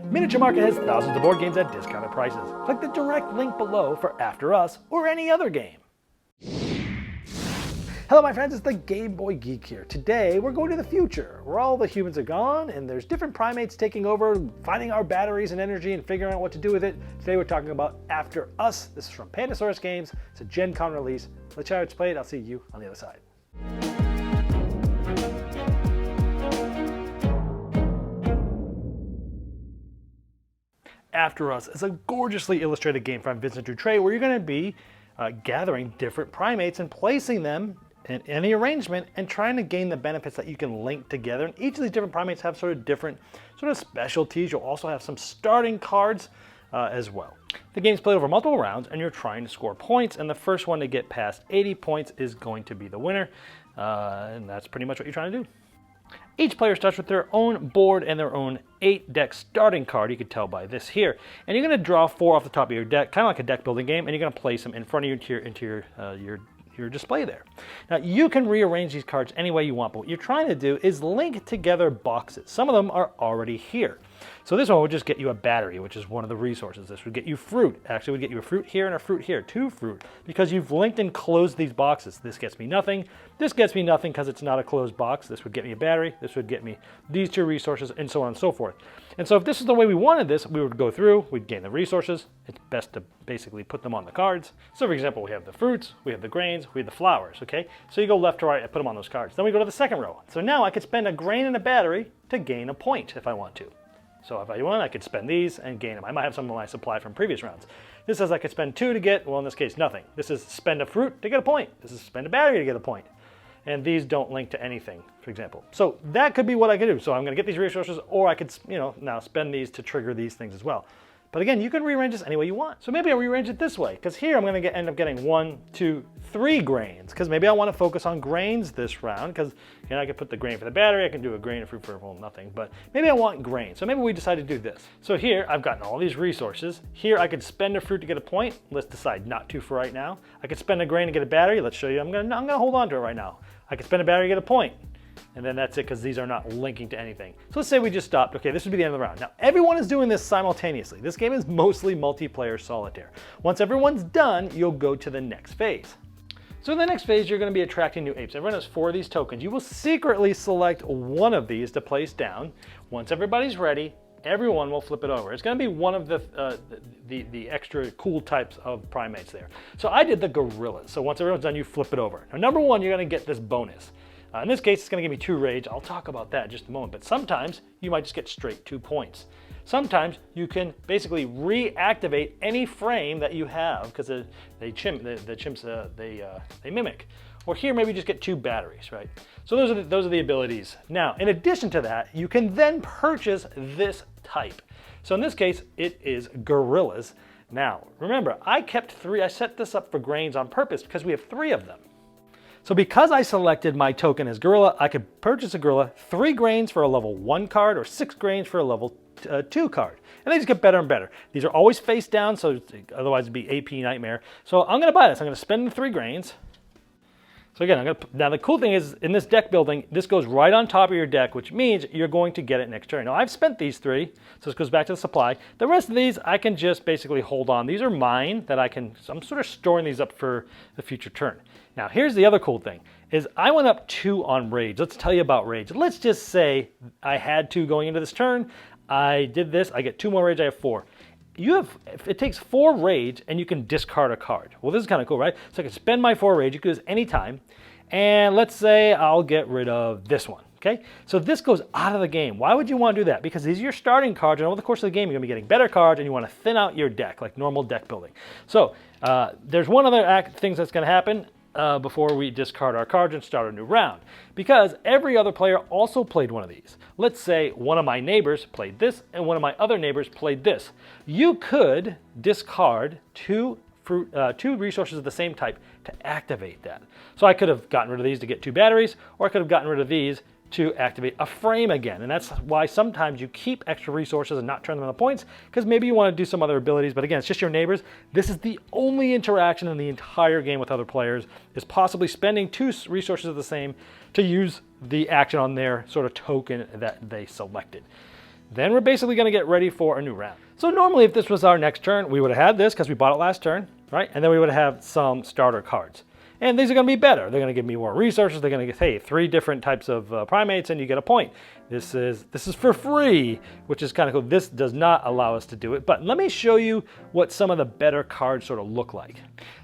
Miniature Market has thousands of board games at discounted prices. Click the direct link below for After Us or any other game. Hello my friends, it's the Game Boy Geek here. Today we're going to the future, where all the humans are gone and there's different primates taking over, finding our batteries and energy and figuring out what to do with it. Today we're talking about After Us. This is from Pandasaurus Games. It's a Gen Con release. Let's try to play it. I'll see you on the other side. After Us is a gorgeously illustrated game from Vincent Dutrait where you're going to be gathering different primates and placing them in any arrangement and trying to gain the benefits that you can link together. And each of these different primates have sort of different specialties. You'll also have some starting cards as well. The game's played over multiple rounds and you're trying to score points, and the first one to get past 80 points is going to be the winner. And that's pretty much what you're trying to do. Each player starts with their own board and their own 8-deck starting card. You can tell by this here. And you're going to draw 4 off the top of your deck, kind of like a deck building game, and you're going to place them in front of you into your display there. Now you can rearrange these cards any way you want, but what you're trying to do is link together boxes. Some of them are already here. So this one would just get you a battery, which is one of the resources. This would get you fruit. Actually, would get you a fruit here and a fruit here, 2 fruit, because you've linked and closed these boxes. This gets me nothing. This gets me nothing because it's not a closed box. This would get me a battery. This would get me these 2 resources, and so on and so forth. And so if this is the way we wanted this, we would go through, we'd gain the resources. It's best to basically put them on the cards. So for example, we have the fruits, we have the grains, we have the flowers, okay? So you go left to right and put them on those cards. Then we go to the second row. So now I could spend a grain and a battery to gain a point if I want to. So if I want, I could spend these and gain them. I might have some of my supply from previous rounds. This says I could spend 2 to get, well in this case, nothing. This is spend a fruit to get a point. This is spend a battery to get a point. And these don't link to anything, for example. So that could be what I could do. So I'm going to get these resources, or I could, now spend these to trigger these things as well. But again, you can rearrange this any way you want. So maybe I'll rearrange it this way, because here I'm going to end up getting 1, 2, 3 grains, because maybe I want to focus on grains this round, because I could put the grain for the battery, I can do a grain of fruit for, well, nothing, but maybe I want grain. So maybe we decide to do this. So here I've gotten all these resources. Here I could spend a fruit to get a point. Let's decide not to for right now. I could spend a grain to get a battery. Let's show you. I'm gonna hold on to it right now. I could spend a battery to get a point. And then that's it, because these are not linking to anything. So let's say we just stopped. Okay, this would be the end of the round. Now, everyone is doing this simultaneously. This game is mostly multiplayer solitaire. Once everyone's done, you'll go to the next phase. So in the next phase, you're going to be attracting new apes. Everyone has 4 of these tokens. You will secretly select one of these to place down. Once everybody's ready, everyone will flip it over. It's going to be one of the extra cool types of primates there. So I did the gorillas. So once everyone's done, you flip it over. Now, number 1, you're going to get this bonus. In this case, it's going to give me 2 rage. I'll talk about that in just a moment. But sometimes you might just get straight 2 points. Sometimes you can basically reactivate any frame that you have, because the chimps they mimic. Or here, maybe just get 2 batteries, right? So those are the abilities. Now, in addition to that, you can then purchase this type. So in this case, it is gorillas. Now, remember, I kept 3. I set this up for grains on purpose because we have 3 of them. So because I selected my token as gorilla, I could purchase a gorilla, 3 grains for a level 1 card or 6 grains for a level 2 card. And they just get better and better. These are always face down, so otherwise it'd be AP nightmare. So I'm going to buy this. I'm going to spend the 3 grains. So again, now the cool thing is, in this deck building, this goes right on top of your deck, which means you're going to get it next turn. Now I've spent these 3, so this goes back to the supply. The rest of these, I can just basically hold on. These are mine that so I'm sort of storing these up for the future turn. Now here's the other cool thing, is I went up 2 on rage. Let's tell you about rage. Let's just say I had 2 going into this turn. I did this, I get 2 more rage, I have 4. It takes 4 rage and you can discard a card. Well, this is kind of cool, right? So I can spend my 4 rage, you can do this anytime. And let's say I'll get rid of this one, okay? So this goes out of the game. Why would you want to do that? Because these are your starting cards, and over the course of the game, you're gonna be getting better cards, and you want to thin out your deck, like normal deck building. So there's one other thing that's gonna happen before we discard our cards and start a new round, because every other player also played one of these. Let's say one of my neighbors played this and one of my other neighbors played this. You could discard 2 resources of the same type to activate that. So I could have gotten rid of these to get 2 batteries, or I could have gotten rid of these to activate a frame again. And that's why sometimes you keep extra resources and not turn them into points, because maybe you want to do some other abilities, but again, it's just your neighbors. This is the only interaction in the entire game with other players, is possibly spending 2 resources of the same to use the action on their sort of token that they selected. then we're basically going to get ready for a new round. So normally if this was our next turn, we would have had this because we bought it last turn, right? And then we would have some starter cards. And these are going to be better. They're going to give me more resources. They're going to get, hey, 3 different types of primates and you get a point. This is for free, which is kind of cool. This does not allow us to do it, but let me show you what some of the better cards sort of look like.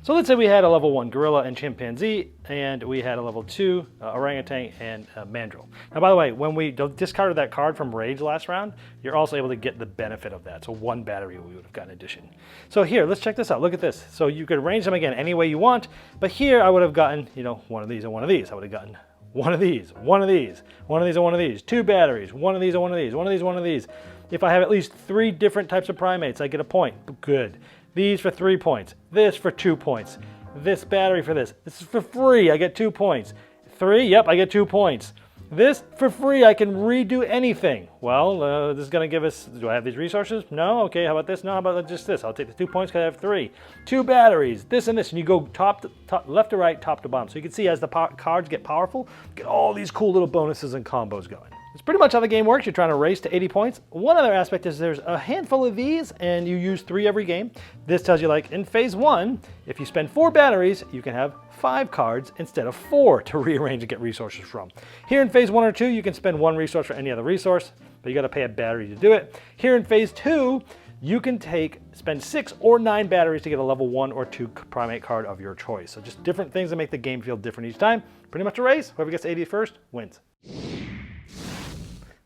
So let's say we had a level 1 gorilla and chimpanzee, and we had a level 2 orangutan and mandrill. Now, by the way, when we discarded that card from Rage last round, you're also able to get the benefit of that. So 1 battery we would have gotten in addition. So here, let's check this out. Look at this. So you could arrange them again any way you want, but here I would have gotten, you know, one of these and one of these. I would have gotten one of these, one of these, one of these and one of these, 2 batteries, one of these and one of these, one of these, one of these. If I have at least 3 different types of primates, I get a point. Good. These for 3 points. This for 2 points. This battery for this. This is for free. I get 2 points. 3, yep, I get 2 points. This for free, I can redo anything. Well, this is going to give us, do I have these resources? No? Okay, how about this? No, how about just this? I'll take the 2 points because I have 3. 2 batteries, this and this, and you go left to right, top to bottom. So you can see as the cards get powerful, get all these cool little bonuses and combos going. It's pretty much how the game works. You're trying to race to 80 points. One other aspect is there's a handful of these and you use 3 every game. This tells you, like in phase 1, if you spend 4 batteries, you can have 5 cards instead of 4 to rearrange and get resources from. Here in phase 1 or 2, you can spend 1 resource for any other resource, but you got to pay a battery to do it. Here in phase 2, you can spend 6 or 9 batteries to get a level 1 or 2 primate card of your choice. So just different things that make the game feel different each time. Pretty much a race. Whoever gets to 80 first wins.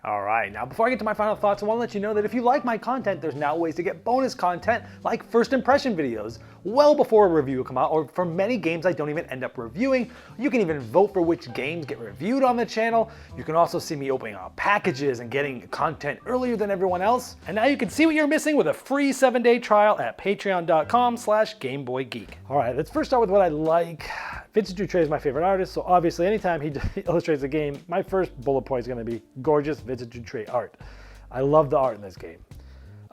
All right, now before I get to my final thoughts, I want to let you know that if you like my content, there's now ways to get bonus content like first impression videos well before a review will come out, or for many games I don't even end up reviewing. You can even vote for which games get reviewed on the channel. You can also see me opening up packages and getting content earlier than everyone else. And now you can see what you're missing with a free 7-day trial at patreon.com/GameBoyGeek. All right, let's first start with what I like. Vincent Dutrait is my favorite artist, so obviously anytime he illustrates a game, my first bullet point is going to be gorgeous Vincent Dutrait art. I love the art in this game.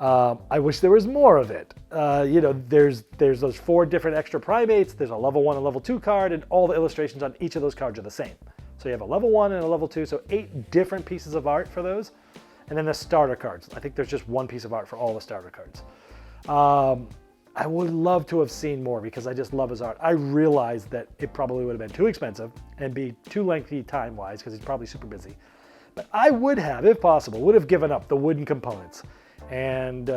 I wish there was more of it. You know, there's those 4 different extra primates, there's a level 1 and level 2 card, and all the illustrations on each of those cards are the same. So you have a level 1 and a level 2, so 8 different pieces of art for those. And then the starter cards. I think there's just 1 piece of art for all the starter cards. I would love to have seen more because I just love his art. I realized that it probably would have been too expensive and be too lengthy time-wise because he's probably super busy. But I would have, if possible, would have given up the wooden components. And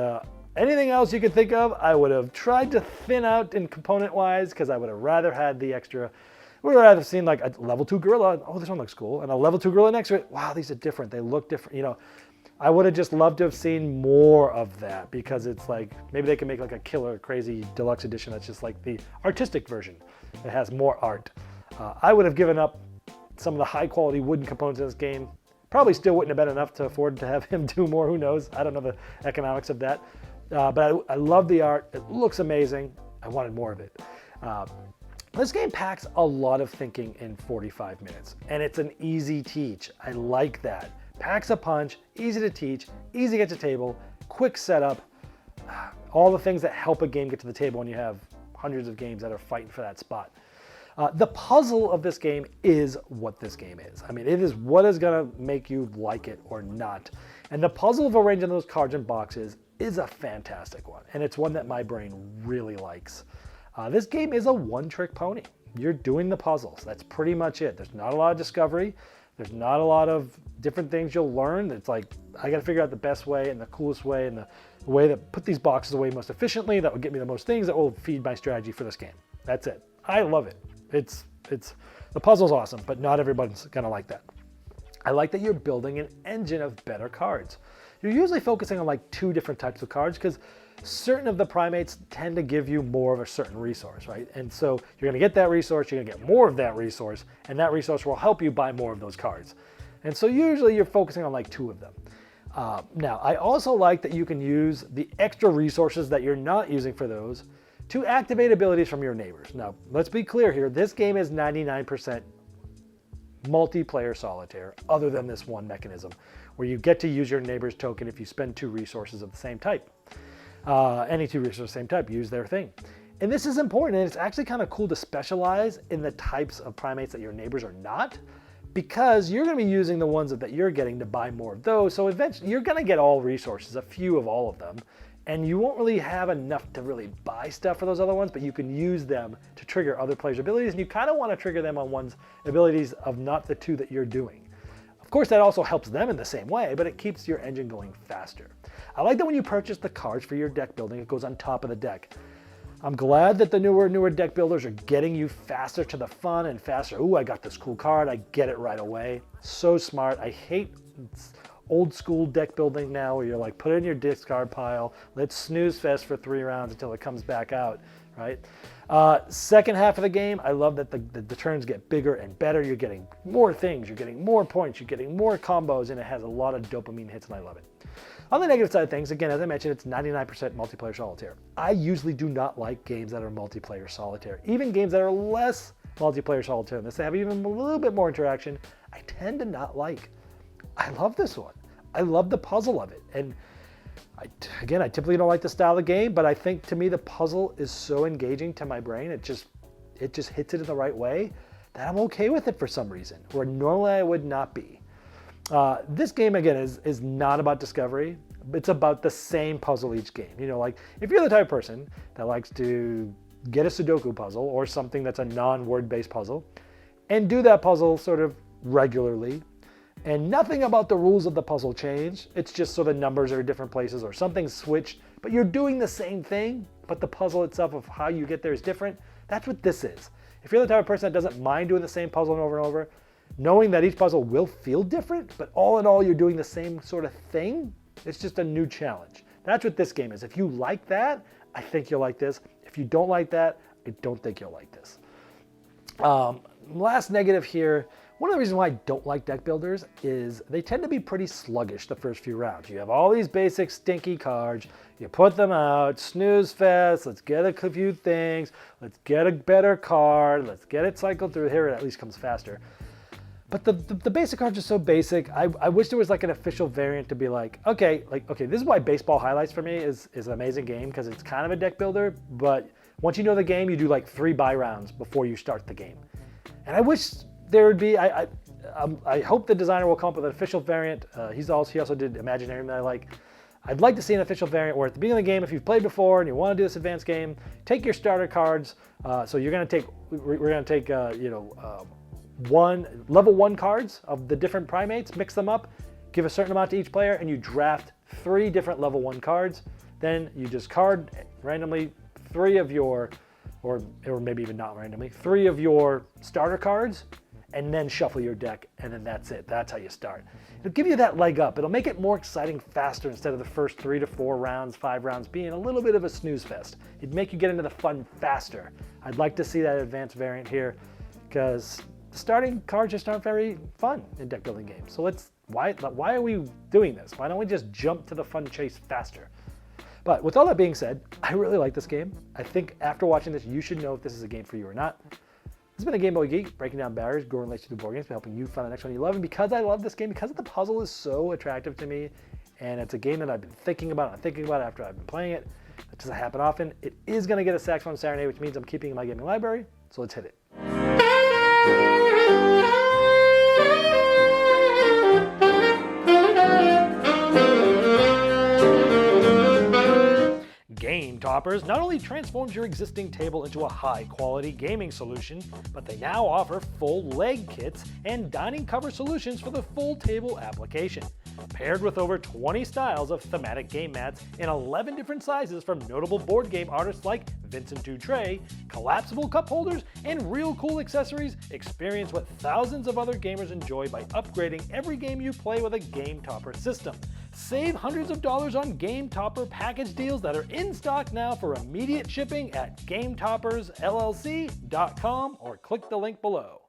anything else you could think of, I would have tried to thin out in component-wise because I would have rather had the extra. Would have rather seen like a level 2 gorilla. Oh, this one looks cool. And a level 2 gorilla next to it. Wow, these are different. They look different. You know, I would have just loved to have seen more of that because it's like, maybe they can make like a killer crazy deluxe edition that's just like the artistic version. It has more art. I would have given up some of the high quality wooden components in this game. Probably still wouldn't have been enough to afford to have him do more, who knows? I don't know the economics of that. But I love the art, it looks amazing. I wanted more of it. This game packs a lot of thinking in 45 minutes, and it's an easy teach. I like that. Packs a punch, easy to teach, easy to get to table, quick setup, all the things that help a game get to the table when you have hundreds of games that are fighting for that spot. The puzzle of this game is what this game is. I mean, it is what is going to make you like it or not. And the puzzle of arranging those cards in boxes is a fantastic one, and it's one that my brain really likes. This game is a one-trick pony. You're doing the puzzles. That's pretty much it. There's not a lot of discovery. There's not a lot of different things you'll learn. It's like, I got to figure out the best way and the coolest way and the way that put these boxes away most efficiently that will get me the most things that will feed my strategy for this game. That's it. I love it. The puzzle's awesome, but not everybody's gonna like that. I like that you're building an engine of better cards. You're usually focusing on like 2 different types of cards because certain of the primates tend to give you more of a certain resource, right? And so you're gonna get that resource, you're gonna get more of that resource, and that resource will help you buy more of those cards. And so usually you're focusing on like 2 of them. Now, I also like that you can use the extra resources that you're not using for those to activate abilities from your neighbors. Now, let's be clear here. This game is 99% multiplayer solitaire, other than this one mechanism, where you get to use your neighbor's token if you spend 2 resources of the same type. Any 2 resources of the same type, use their thing. And this is important, and it's actually kind of cool to specialize in the types of primates that your neighbors are not, because you're going to be using the ones that you're getting to buy more of those. So eventually you're going to get all resources, a few of all of them, and you won't really have enough to really buy stuff for those other ones, but you can use them to trigger other players' abilities, and you kind of want to trigger them on one's abilities of not the two that you're doing. Of course, that also helps them in the same way, but it keeps your engine going faster. I like that when you purchase the cards for your deck building, it goes on top of the deck. I'm glad that the newer deck builders are getting you faster to the fun and faster. Ooh, I got this cool card. I get it right away. So smart. I hate old school deck building now where you're like, put it in your discard pile. Let's snooze fest for 3 rounds until it comes back out, right? Second half of the game, I love that the turns get bigger and better. You're getting more things. You're getting more points. You're getting more combos, and it has a lot of dopamine hits, and I love it. On the negative side of things, again, as I mentioned, it's 99% multiplayer solitaire. I usually do not like games that are multiplayer solitaire. Even games that are less multiplayer solitaire than this, they have even a little bit more interaction, I tend to not like. I love this one. I love the puzzle of it. And I typically don't like the style of game, but I think to me the puzzle is so engaging to my brain, it just hits it in the right way that I'm okay with it for some reason, where normally I would not be. This game, again, is not about discovery. It's about the same puzzle each game. You know, like if you're the type of person that likes to get a Sudoku puzzle or something that's a non-word-based puzzle and do that puzzle sort of regularly, and nothing about the rules of the puzzle change. It's just so the numbers are in different places or something's switched, but you're doing the same thing, but the puzzle itself of how you get there is different. That's what this is. If you're the type of person that doesn't mind doing the same puzzle over and over, knowing that each puzzle will feel different, but all in all, you're doing the same sort of thing, it's just a new challenge. That's what this game is. If you like that, I think you'll like this. If you don't like that, I don't think you'll like this. Last negative here, one of the reasons why I don't like deck builders is they tend to be pretty sluggish the first few rounds. You have all these basic stinky cards, you put them out, snooze fest, let's get a few things, let's get a better card, let's get it cycled through. Here it at least comes faster. But the basic cards are so basic. I wish there was like an official variant to be like, okay, this is why Baseball Highlights for me is an amazing game, because it's kind of a deck builder, but once you know the game, you do like 3 buy rounds before you start the game. And I wish there would be, I hope the designer will come up with an official variant. He also did Imaginarium that I like. I'd like to see an official variant where at the beginning of the game, if you've played before and you want to do this advanced game, take your starter cards. So you're going to take, we're going to take, level 1 cards of the different primates, mix them up, give a certain amount to each player, and you draft 3 different level 1 cards. Then you discard randomly 3 of your, or maybe even not randomly, 3 of your starter cards, and then shuffle your deck, and then that's it. That's how you start. It'll give you that leg up. It'll make it more exciting faster instead of the first 3 to 4 rounds, 5 rounds being a little bit of a snooze fest. It'd make you get into the fun faster. I'd like to see that advanced variant here, because the starting cards just aren't very fun in deck building games. So why are we doing this? Why don't we just jump to the fun chase faster? But with all that being said, I really like this game. I think after watching this, you should know if this is a game for you or not. This has been a Game Boy Geek, breaking down barriers, growing relationships to board games, helping you find the next one you love. And because I love this game, because the puzzle is so attractive to me, and it's a game that I've been thinking about after I've been playing it, that doesn't happen often, it is going to get a Saxophone Saturday, which means I'm keeping it in my gaming library. So let's hit it. Game Toppers not only transforms your existing table into a high-quality gaming solution, but they now offer full leg kits and dining cover solutions for the full table application. Paired with over 20 styles of thematic game mats in 11 different sizes from notable board game artists like Vincent Dutray, collapsible cup holders, and real cool accessories, experience what thousands of other gamers enjoy by upgrading every game you play with a Game Topper system. Save hundreds of dollars on Game Topper package deals that are in stock now for immediate shipping at GameToppersLLC.com or click the link below.